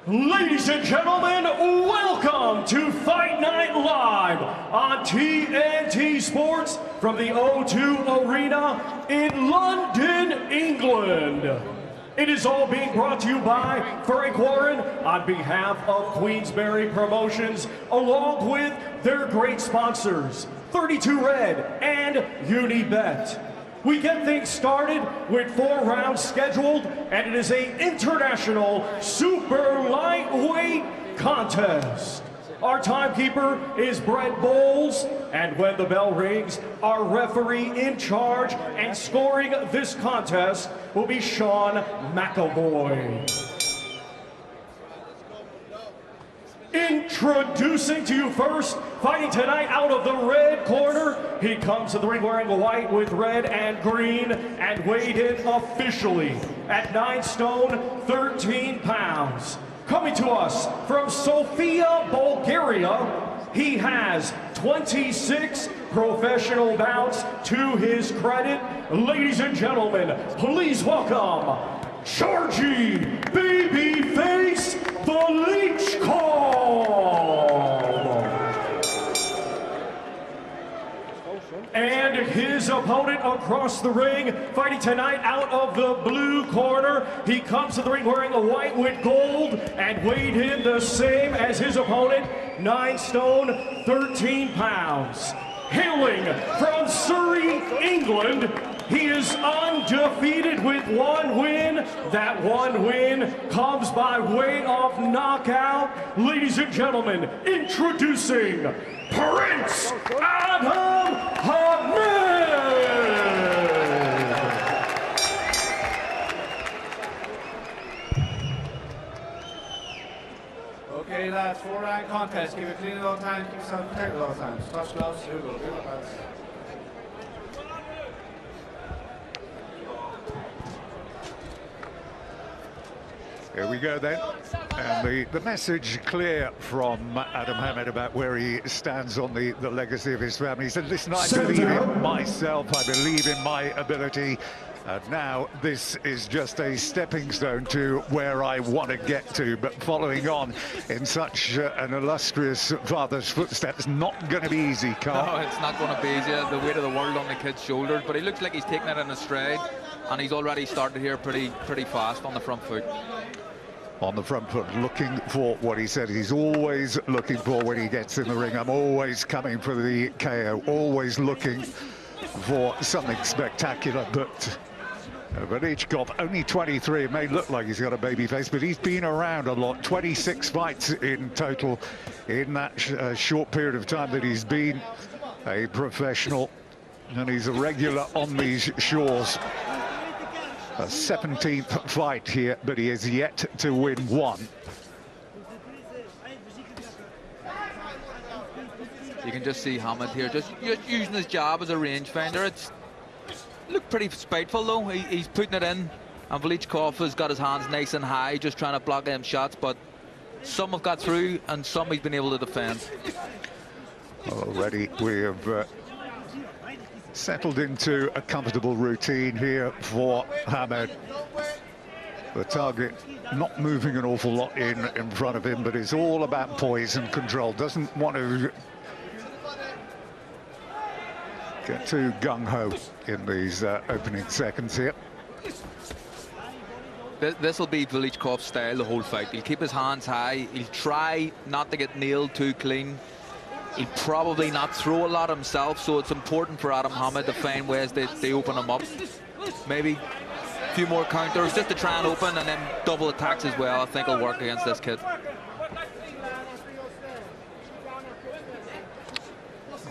Ladies and gentlemen, welcome to Fight Night Live on TNT Sports from the O2 Arena in London, England. It is all being brought to you by Frank Warren on behalf of Queensberry Promotions, along with their great sponsors, 32 Red and Unibet. We get things started with 4 rounds scheduled, and it is an international super lightweight contest. Our timekeeper is Brett Bowles, and when the bell rings, our referee in charge and scoring this contest will be Sean McAvoy. Introducing to you first, fighting tonight out of the red corner. He comes to the ring wearing white with red and green and weighed in officially at 9 stone, 13 pounds. Coming to us from Sofia, Bulgaria, he has 26 professional bouts to his credit. Ladies and gentlemen, please welcome Georgie Babyface Velichkov. And his opponent across the ring, fighting tonight out of the blue corner. He comes to the ring wearing a white with gold and weighed in the same as his opponent, 9 stone, 13 pounds. Hailing from Surrey, England, he is undefeated with 1 win. That 1 win comes by way of knockout. Ladies and gentlemen, introducing Prince Aadam Hamed. Okay, lads, 4-round contest. Keep it clean at all times, keep yourself protected at all times. Touch gloves, do it, lads. Here we go then, and the message clear from Aadam Hamed about where he stands on the legacy of his family. He said, listen, I believe in myself, I believe in my ability, and now this is just a stepping stone to where I want to get to. But following on in such an illustrious father's footsteps, not going to be easy, Carl. No, it's not going to be easy. The weight of the world on the kid's shoulders, but he looks like he's taking it in a stride, and he's already started here pretty fast on the front foot. On the front foot, looking for what he said he's always looking for when he gets in the ring. I'm always coming for the KO, always looking for something spectacular. But Velichkov, only 23, it may look like he's got a baby face, but he's been around a lot. 26 fights in total in that short period of time that he's been a professional, and he's a regular on these shores. A 17th fight here, but he has yet to win 1. You can just see Hamed here, just using his jab as a rangefinder. It's looked pretty spiteful though. He's putting it in, and Velichkov has got his hands nice and high, just trying to block them shots. But some have got through, and some he's been able to defend. Already we have settled into a comfortable routine here for Hamed. The target not moving an awful lot in front of him, but it's all about poise and control. Doesn't want to get too gung-ho in these opening seconds here. This will be Velichkov's style the whole fight. He'll keep his hands high. He'll try not to get nailed too clean. He'll probably not throw a lot himself, so it's important for Aadam Hamed to find ways they open him up. Maybe a few more counters just to try and open, and then double attacks as well. I think will work against this kid. Well,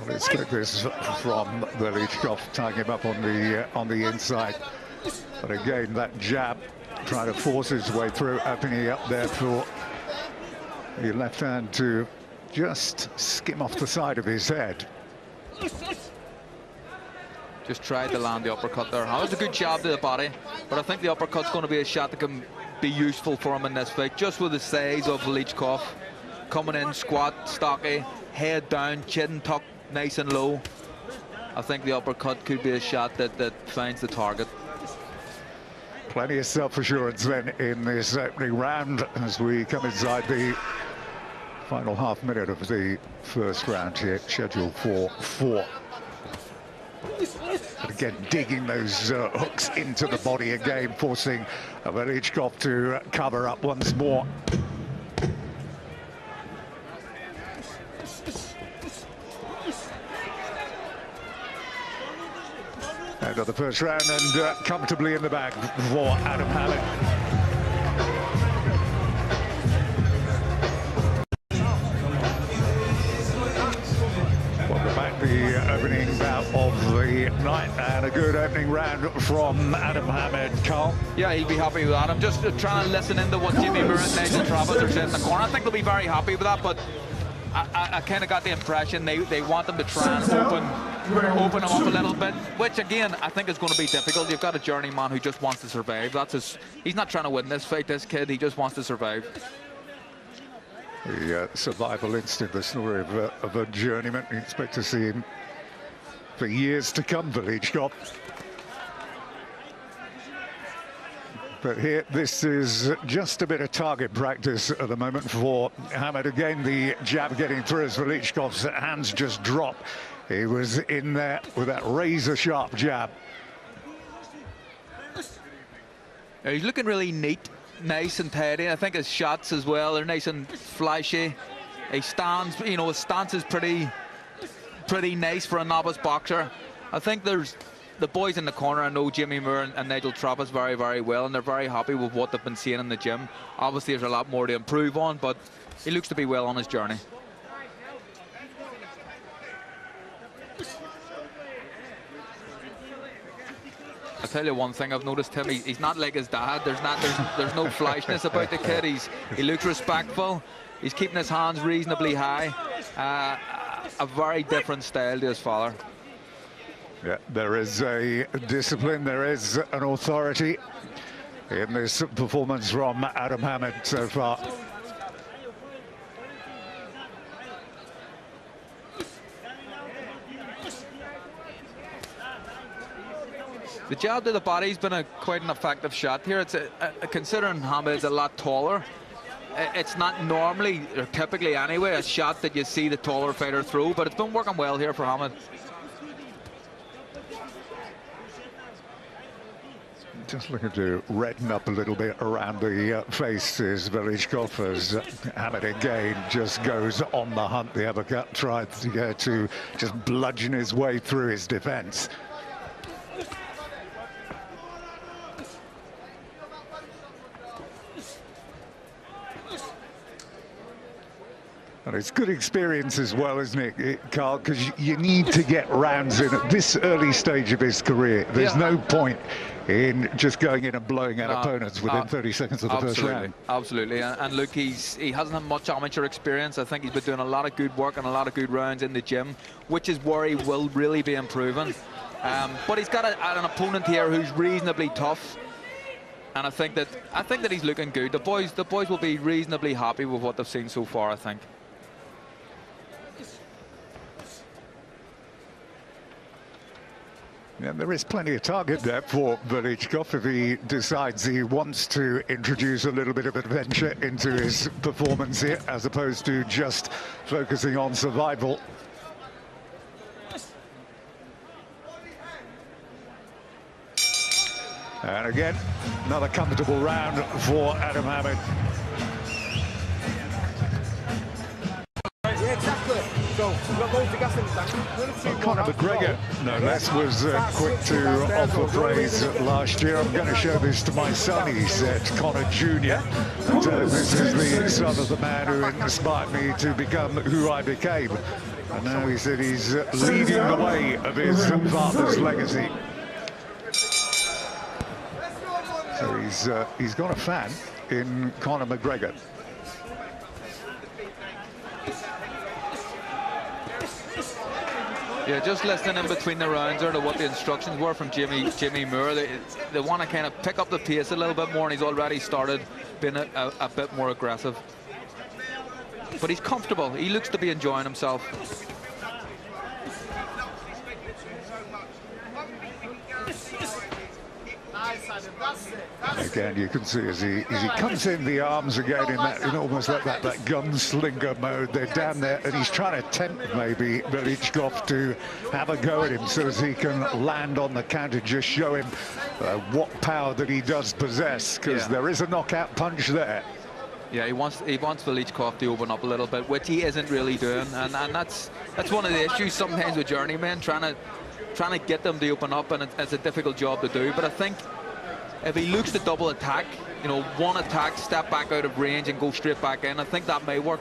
let's get this from Velichkov, tying him up on the inside. But again, that jab trying to force his way through, opening up there for the left hand to just skim off the side of his head. Just tried to land the uppercut there. That was a good jab to the body, but I think the uppercut's going to be a shot that can be useful for him in this fight, just with the size of Velichkov. Coming in squat, stocky, head down, chin tucked nice and low. I think the uppercut could be a shot that finds the target. Plenty of self-assurance then in this opening round as we come inside the final half minute of the first round here, scheduled for 4. But again, digging those hooks into the body again, forcing Velichkov to cover up once more. End of the first round and comfortably in the bag for Aadam Hamed. The opening bout of the night and a good opening round from Aadam Hamed. Carl? Yeah, he'll be happy with that. I'm just trying to listen into what Jimmy Moore and Nigel Travis are saying in the corner. I think they'll be very happy with that, but I kind of got the impression they want them to try and open him up a little bit, which again I think is going to be difficult. You've got a journeyman who just wants to survive. He's not trying to win this fight, this kid. He just wants to survive. The survival instinct, the story of a journeyman. You expect to see him for years to come, Velichkov. But here, this is just a bit of target practice at the moment for Hamed. Again, the jab getting through as Velichkov's hands just drop. He was in there with that razor-sharp jab. He's looking really neat. Nice and tidy. I think his shots as well are nice and flashy. He stands, you know, his stance is pretty nice for a novice boxer. I think there's the boys in the corner. I know Jimmy Moore and Nigel Travis very, very well, and they're very happy with what they've been seeing in the gym. Obviously, there's a lot more to improve on, but he looks to be well on his journey. I'll tell you one thing I've noticed him, he's not like his dad. There's no flashness about the kid. He looks respectful. He's keeping his hands reasonably high. A very different style to his father. Yeah, there is a discipline, there is an authority in this performance from Aadam Hamed so far. The jab to the body's been quite an effective shot here. It's considering Hamed's a lot taller, it's not normally, or typically anyway, a shot that you see the taller fighter throw, but it's been working well here for Hamed. Just looking to redden up a little bit around the face is Velichkov as Hamed again just goes on the hunt. The uppercut tried to just bludgeon his way through his defense. And it's good experience as well, isn't it, Carl? Because you need to get rounds in at this early stage of his career. There's no point in just going in and blowing out opponents within 30 seconds of the first round. Absolutely. And look, he hasn't had much amateur experience. I think he's been doing a lot of good work and a lot of good rounds in the gym, which is where he will really be improving. But he's got an opponent here who's reasonably tough. And I think that he's looking good. The boys will be reasonably happy with what they've seen so far, I think. Yeah, there is plenty of target there for Velichkov if he decides he wants to introduce a little bit of adventure into his performance here, as opposed to just focusing on survival. And again, another comfortable round for Aadam Hamed. Well, Conor McGregor, no less, was quick to offer praise last year. I'm going to show this to my son, he said, Conor Jr. And this is the son of the man who inspired me to become who I became. And now he said he's leading the way of his father's legacy. So he's got a fan in Conor McGregor. Yeah, just listening in between the rounds or to what the instructions were from Jimmy Moore. They want to kind of pick up the pace a little bit more, and he's already started being a bit more aggressive. But he's comfortable. He looks to be enjoying himself. Again, you can see as he comes in the arms again in almost like that gunslinger mode. They're down there, and he's trying to tempt maybe Velichkov to have a go at him so as he can land on the counter, just show him what power that he does possess, because there is a knockout punch there. Yeah, he wants Velichkov to open up a little bit, which he isn't really doing, and that's one of the issues sometimes with journeymen, trying to get them to open up, and it's a difficult job to do. But I think if he looks to double attack, you know, one attack, step back out of range and go straight back in, I think that may work.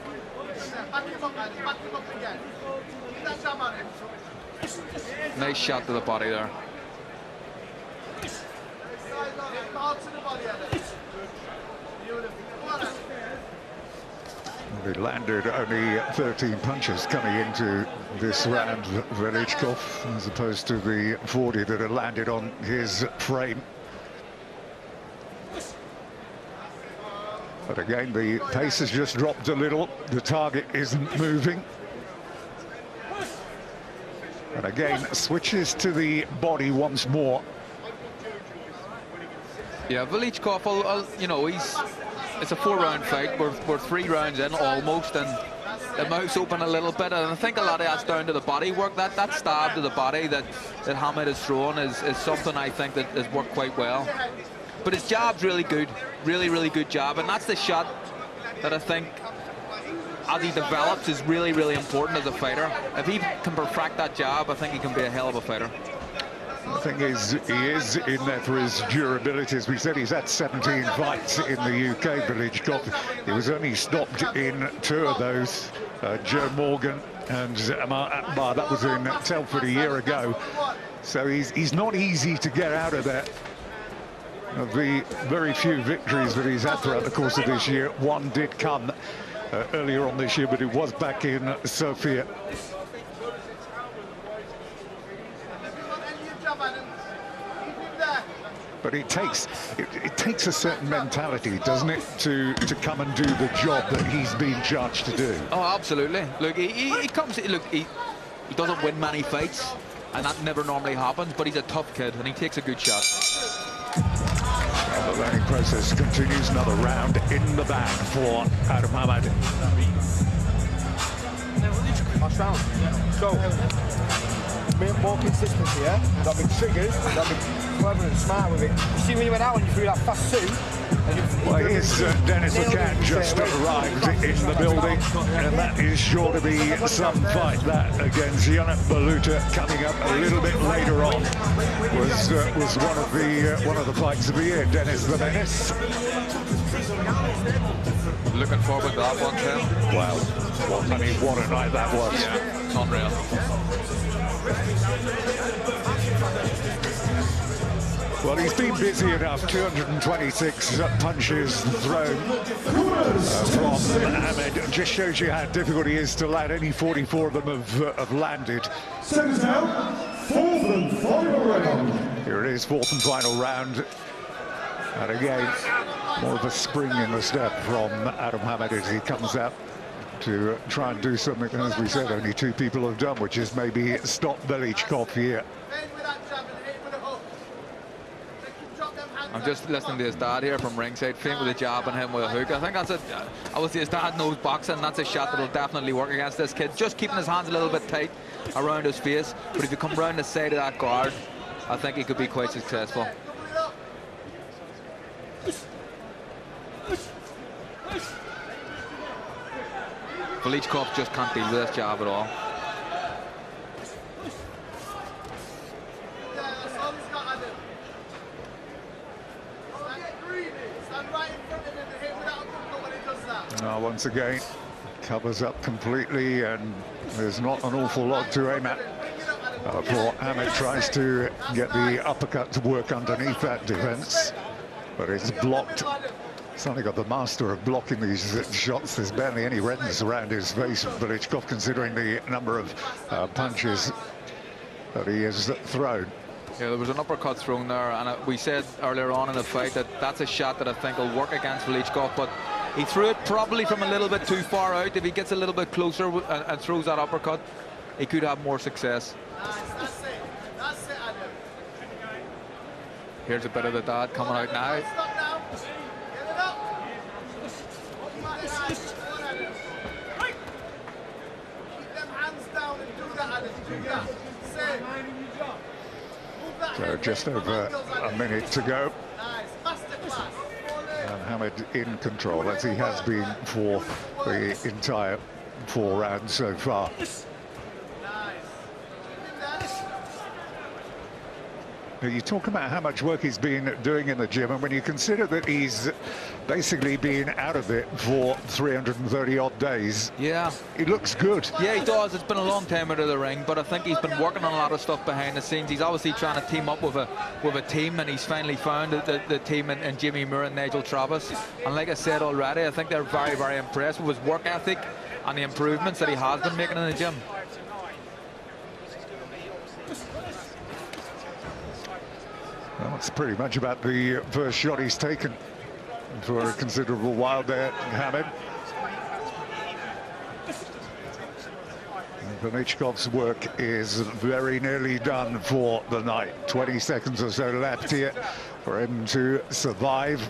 Nice shot to the body there. He landed only 13 punches coming into this round, Velichkov, as opposed to the 40 that had landed on his frame. But again, the pace has just dropped a little. The target isn't moving. And again, switches to the body once more. Yeah, Velichkov, you know, it's a 4-round fight. We're 3 rounds in almost, and the mouth's open a little bit, and I think a lot of that's down to the body work. That stab to the body that Hamed has thrown is something I think that has worked quite well. But his jab's really good, really good jab, and that's the shot that I think, as he develops, is really important as a fighter. If he can perfect that jab, I think he can be a hell of a fighter. The thing is, he is in there for his durability. As we said, he's had 17 fights in the UK, Velichkov. He was only stopped in 2 of those, Joe Morgan and Amar Akbar. That was in Telford a year ago. So he's not easy to get out of there. Of the very few victories that he's had throughout the course of this year, one did come earlier on this year, but it was back in Sofia. But it takes a certain mentality, doesn't it, to come and do the job that he's been charged to do. Oh, absolutely. Look, he comes. Look, he doesn't win many fights, and that never normally happens. But he's a tough kid, and he takes a good shot. The learning process continues. Another round in the bag for Aadam Hamed. Last round. So, more consistency, yeah? Got big triggers, got big clever and smart with it. You see when you went out and you threw that fast 2? Well, here's Dennis McCann just arrived in the building, and that is sure to be some fight. That against Yannick Baluta coming up a little bit later on was one of the fights of the year. Dennis the Menace. Looking forward to that one, Tim. Wow, what a night that was. Yeah, it's unreal. Well, he's been busy enough. 226 punches thrown from Hamed. Just shows you how difficult it is to land. Only 44 of them have landed. Seconds down, 4th and final round. Here it is, 4th and final round. And again, more of a spring in the step from Aadam Hamed as he comes out to try and do something, as we said, only 2 people have done, which is maybe stop Velichkov here. I'm just listening to his dad here from ringside, feint with a jab and him with a hook. I think that's it. Obviously, his dad knows boxing. That's a shot that'll definitely work against this kid. Just keeping his hands a little bit tight around his face. But if you come round the side of that guard, I think he could be quite successful. Velichkov just can't deal with this jab at all. Now, once again, covers up completely, and there's not an awful lot to aim at. Poor Hamed tries to get the uppercut to work underneath that defense, but it's blocked. Suddenly got the master of blocking these shots. There's barely any redness around his face, Velichkov, considering the number of punches that he has thrown. Yeah, there was an uppercut thrown there, and we said earlier on in the fight that that's a shot that I think will work against Velichkov, but he threw it probably from a little bit too far out. If he gets a little bit closer and throws that uppercut, he could have more success. Here's a bit of the dad coming out now. So just over a minute to go. And Hamed in control, as he has been for the entire 4 rounds so far. You talk about how much work he's been doing in the gym, and when you consider that he's basically been out of it for 330 odd days, yeah, he looks good. Yeah, he does. It's been a long time out of the ring, but I think he's been working on a lot of stuff behind the scenes. He's obviously trying to team up with a team, and he's finally found the team in Jimmy Moore and Nigel Travis. And like I said already, I think they're very, very impressed with his work ethic and the improvements that he has been making in the gym. Well, it's pretty much about the first shot he's taken for a considerable while there, Hamed. Vanichkov's work is very nearly done for the night. 20 seconds or so left here for him to survive.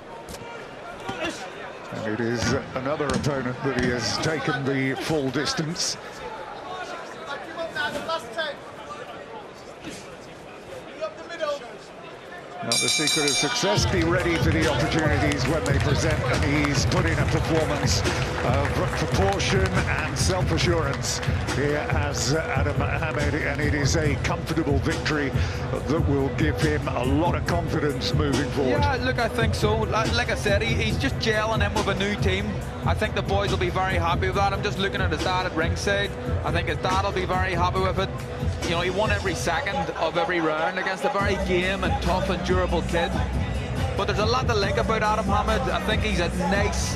And it is another opponent that he has taken the full distance. Now, the secret of success, be ready for the opportunities when they present, and he's put in a performance of proportion and self-assurance here as Aadam Hamed, and it is a comfortable victory that will give him a lot of confidence moving forward. Yeah, look, I think so. Like I said, he's just gelling in with a new team. I think the boys will be very happy with that. I'm just looking at his dad at ringside. I think his dad will be very happy with it. You know, he won every second of every round against a very game and tough and durable kid. But there's a lot to like about Aadam Hamed. I think he's a nice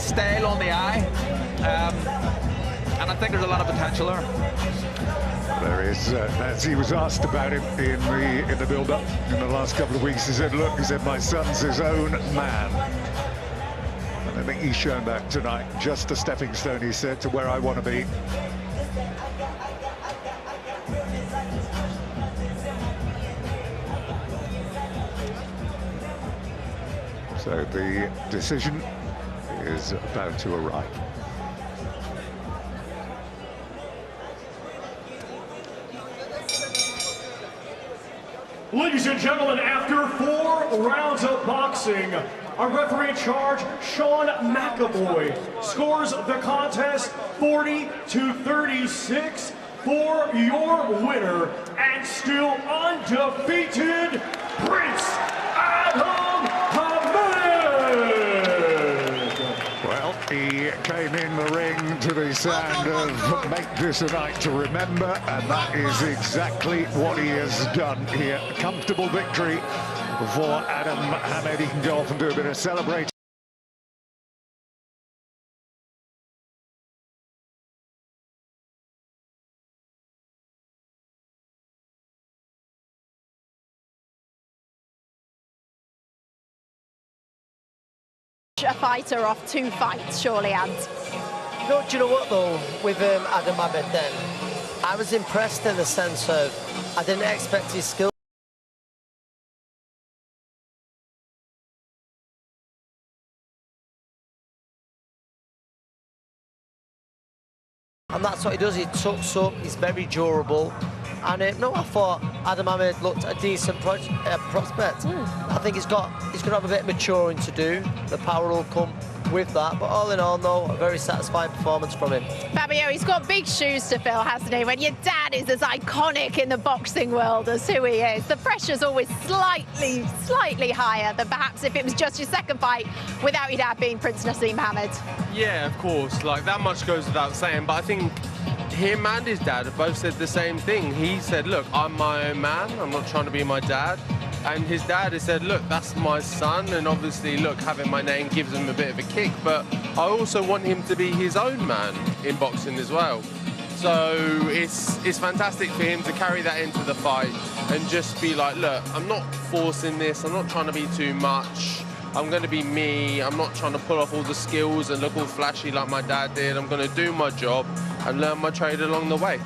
style on the eye, and I think there's a lot of potential there. There is, as he was asked about him in the build-up in the last couple of weeks, he said, "Look," he said, "my son's his own man." And I think he's shown that tonight. Just a stepping stone, he said, to where I want to be. So the decision is about to arrive. Ladies and gentlemen, after 4 rounds of boxing, our referee in charge, Sean McAvoy, scores the contest 40-36 for your winner and still undefeated Prince Aadam Hamed. Well, he came in the ring to the sound of "Make this a night to remember," and that is exactly what he has done here. A comfortable victory for Aadam Hamed. He can go off and do a bit of celebrating. A fighter off 2 fights, surely, and do you know what though, with Aadam Hamed then, I was impressed in the sense of I didn't expect his skill. And that's what he does, he tucks up, he's very durable. And no, I thought Aadam Hamed looked a decent prospect. I think he's going to have a bit of maturing to do. The power will come with that. But all in all, no, a very satisfying performance from him. Fabio, he's got big shoes to fill, hasn't he? When your dad is as iconic in the boxing world as who he is, the pressure's always slightly higher than perhaps if it was just your second fight without your dad being Prince Naseem Hamed. Yeah, of course. Like, that much goes without saying. But I think him and his dad have both said the same thing. He said, look, I'm my own man. I'm not trying to be my dad. And his dad has said, look, that's my son. And obviously, look, having my name gives him a bit of a kick. But I also want him to be his own man in boxing as well. So it's fantastic for him to carry that into the fight and just be like, look, I'm not forcing this. I'm not trying to be too much. I'm going to be me. I'm not trying to pull off all the skills and look all flashy like my dad did. I'm going to do my job and learn my trade along the way.